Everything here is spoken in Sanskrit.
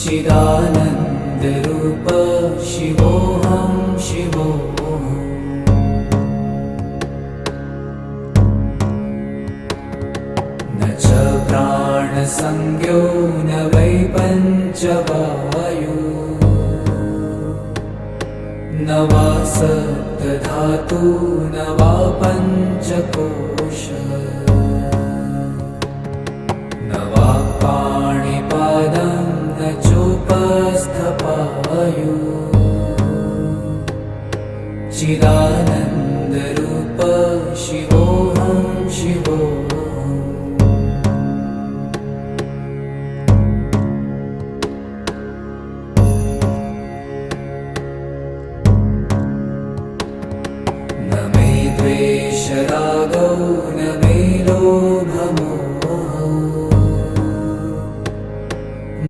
चिदानन्दरूप शिवोऽहं शिवोऽहम्। न च प्राणसंज्ञो न वै पञ्चवायु, न वा सप्तधातु न वा पञ्चकोश, न वा पाणिपादं न चोपस्थपायु। चिदानन्दरूप